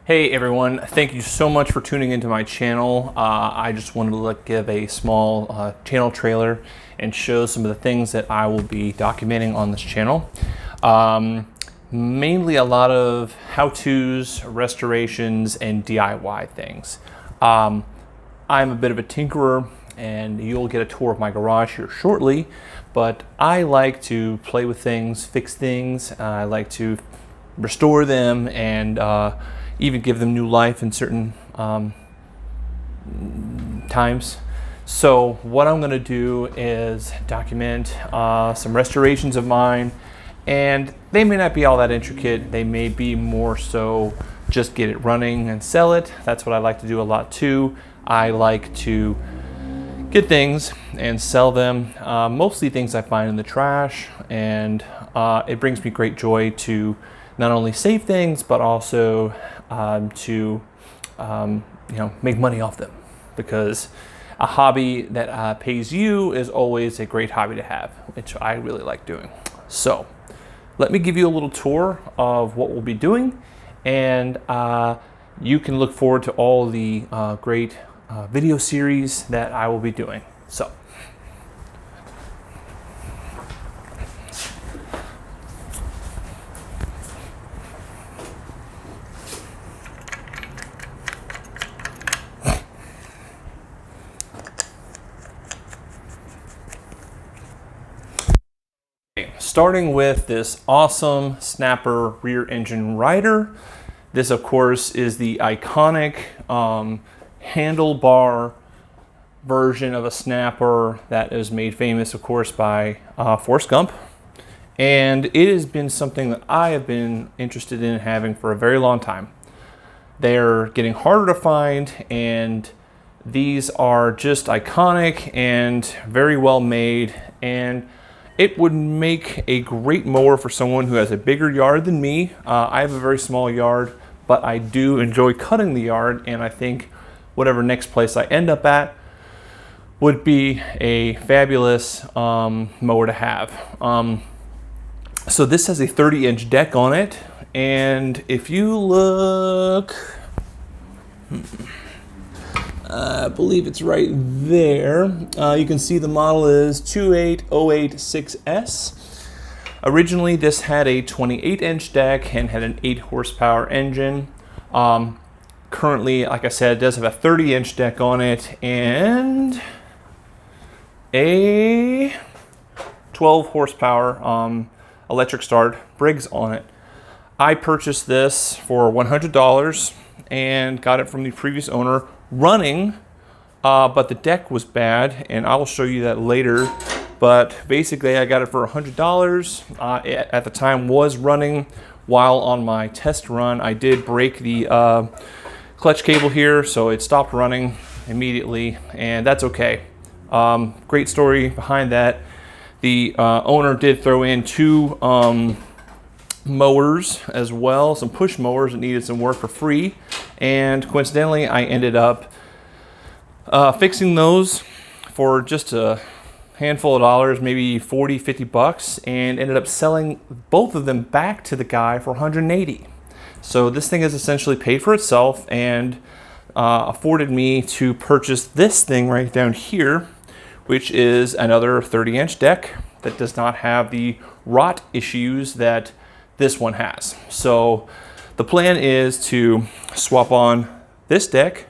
Hey everyone, thank you so much for tuning into my channel. I just wanted to give a small channel trailer and show some of the things that I will be documenting on this channel. Mainly a lot of how-tos, restorations, and DIY things. I'm a bit of a tinkerer, and you'll get a tour of my garage here shortly, but I like to play with things, fix things. I like to restore them and even give them new life in certain times. So what I'm going to do is document some restorations of mine, and they may not be all that intricate. They may be more so just get it running and sell it. That's what I like to do a lot too. I like to get things and sell them, mostly things I find in the trash, and it brings me great joy to not only save things, but also to make money off them, because a hobby that pays you is always a great hobby to have, which I really like doing. So let me give you a little tour of what we'll be doing, and you can look forward to all the great video series that I will be doing. So starting with this awesome Snapper rear engine rider. This of course is the iconic handlebar version of a Snapper that is made famous of course by Forrest Gump. And it has been something that I have been interested in having for a very long time. They're getting harder to find, and these are just iconic and very well made, and it would make a great mower for someone who has a bigger yard than me. I have a very small yard, but I do enjoy cutting the yard, and I think whatever next place I end up at would be a fabulous mower to have. So this has a 30-inch deck on it, and if you look, I believe it's right there. You can see the model is 28086S. Originally, this had a 28-inch deck and had an 8-horsepower engine. Currently, like I said, it does have a 30-inch deck on it and a 12-horsepower electric start Briggs on it. I purchased this for $100 and got it from the previous owner running, but the deck was bad, and I'll show you that later. But basically I got it for $100. At the time was running. While on my test run I did break the clutch cable here, so it stopped running immediately, and that's okay. Great story behind that. The owner did throw in two mowers as well, some push mowers that needed some work for free, and coincidentally I ended up fixing those for just a handful of dollars, maybe 40, 50 bucks, and ended up selling both of them back to the guy for 180. So this thing has essentially paid for itself and afforded me to purchase this thing right down here, which is another 30-inch deck that does not have the rot issues that this one has. So the plan is to swap on this deck,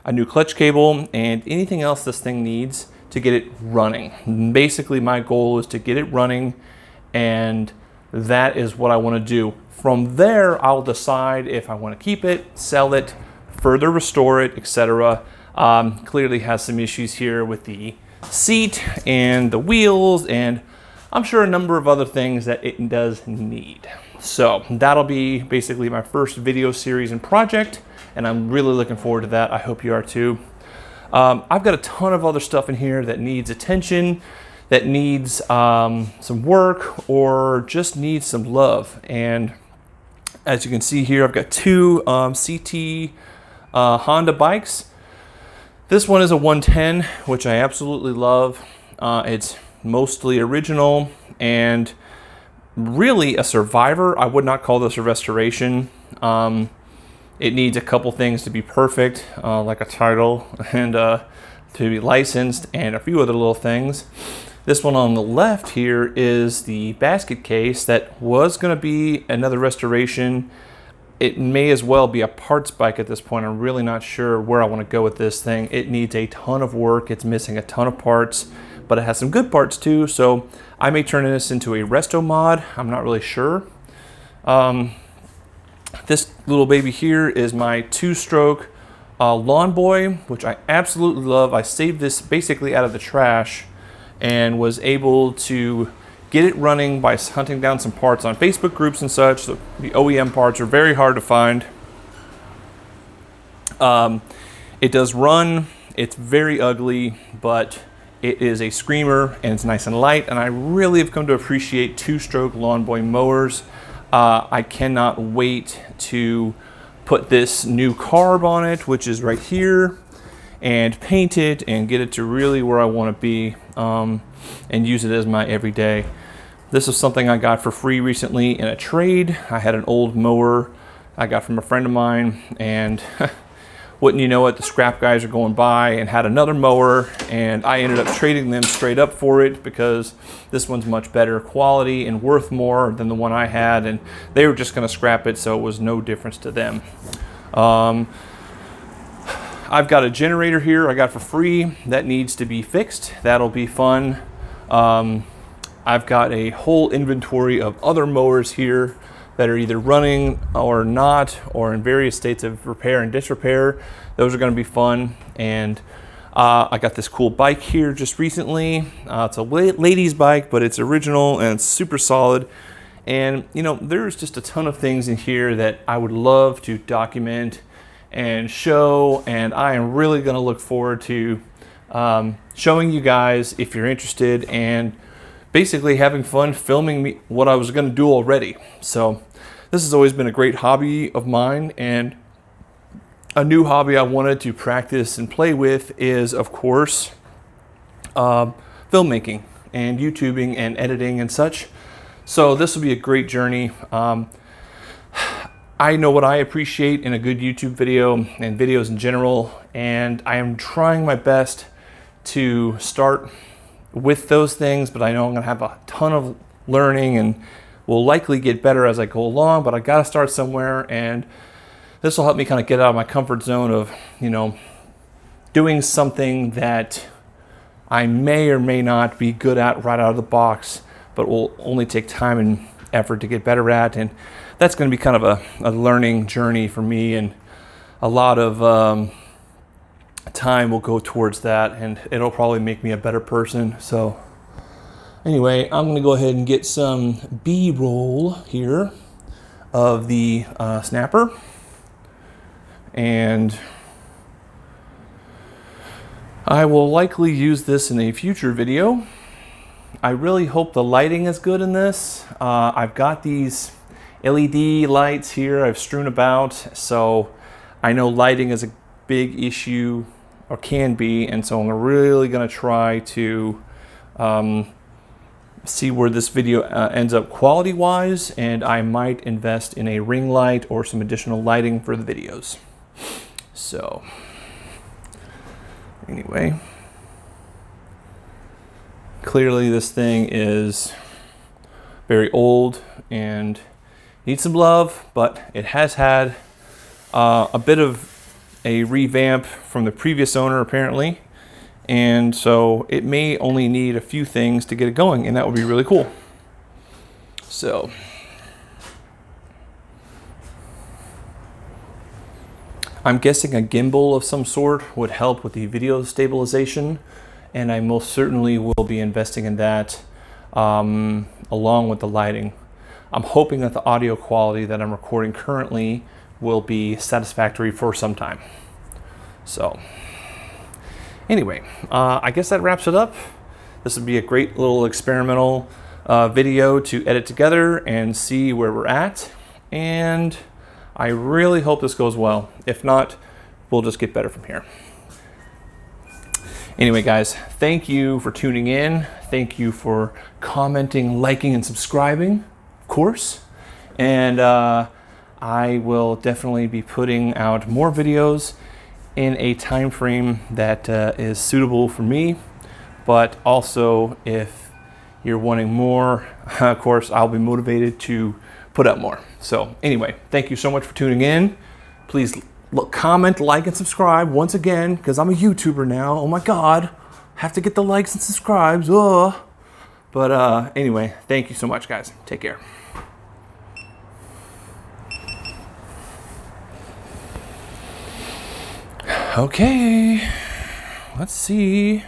a new clutch cable, and anything else this thing needs to get it running. Basically, my goal is to get it running, and that is what I want to do. From there, I'll decide if I want to keep it, sell it, further restore it, etc. Clearly has some issues here with the seat and the wheels, and I'm sure a number of other things that it does need. So that'll be basically my first video series and project, and I'm really looking forward to that. I hope you are too. I've got a ton of other stuff in here that needs attention, that needs some work, or just needs some love. And as you can see here, I've got two CT Honda bikes. This one is a 110, which I absolutely love. It's mostly original and really a survivor. I would not call this a restoration. it needs a couple things to be perfect, like a title and to be licensed and a few other little things. This one on the left here is the basket case that was going to be another restoration. It may as well be a parts bike at this point. I'm really not sure where I want to go with this thing. It needs a ton of work. It's missing a ton of parts, but it has some good parts too. So I may turn this into a resto mod. I'm not really sure. This little baby here is my two-stroke Lawn Boy, which I absolutely love. I saved this basically out of the trash and was able to get it running by hunting down some parts on Facebook groups and such. So the OEM parts are very hard to find. It does run. It's very ugly, but it is a screamer and it's nice and light. And I really have come to appreciate two-stroke Lawn Boy mowers. I cannot wait to put this new carb on it, which is right here, and paint it and get it to really where I want to be, and use it as my everyday. This is something I got for free recently in a trade. I had an old mower I got from a friend of mine, and wouldn't you know it, the scrap guys are going by and had another mower, and I ended up trading them straight up for it because this one's much better quality and worth more than the one I had, and they were just going to scrap it, so it was no difference to them. I've got a generator here I got for free that needs to be fixed. That'll be fun. I've got a whole inventory of other mowers here that are either running or not, or in various states of repair and disrepair. Those are going to be fun. And I got this cool bike here just recently. It's a ladies bike, but it's original and it's super solid. And you know, there's just a ton of things in here that I would love to document and show, and I am really going to look forward to showing you guys if you're interested, and basically having fun filming what I was going to do already. So this has always been a great hobby of mine, and a new hobby I wanted to practice and play with is, of course, filmmaking and YouTubing and editing and such. So this will be a great journey. I know what I appreciate in a good YouTube video and videos in general, and I am trying my best to start with those things, but I know I'm gonna have a ton of learning and will likely get better as I go along, but I gotta start somewhere, and this will help me kind of get out of my comfort zone of, you know, doing something that I may or may not be good at right out of the box, but will only take time and effort to get better at. And that's going to be kind of a learning journey for me, and a lot of time will go towards that, and it'll probably make me a better person. So anyway, I'm going to go ahead and get some B-roll here of the snapper, and I will likely use this in a future video. I really hope the lighting is good in this. I've got these LED lights here I've strewn about, so I know lighting is a big issue, or can be, and so I'm really going to try to see where this video ends up quality wise, and I might invest in a ring light or some additional lighting for the videos. So anyway, clearly this thing is very old and needs some love, but it has had a bit of a revamp from the previous owner apparently, and so it may only need a few things to get it going, and that would be really cool. So I'm guessing a gimbal of some sort would help with the video stabilization, and I most certainly will be investing in that along with the lighting. I'm hoping that the audio quality that I'm recording currently will be satisfactory for some time. So anyway, I guess that wraps it up. This would be a great little experimental video to edit together and see where we're at, and I really hope this goes well. If not, we'll just get better from here. Anyway, guys, thank you for tuning in. Thank you for commenting, liking, and subscribing, of course. And I will definitely be putting out more videos in a time frame that is suitable for me. But also, if you're wanting more, of course, I'll be motivated to put up more. So anyway, thank you so much for tuning in. Please comment, like, and subscribe once again, because I'm a YouTuber now. Oh my God, have to get the likes and subscribes. Ugh. But anyway, thank you so much, guys. Take care. Okay, let's see.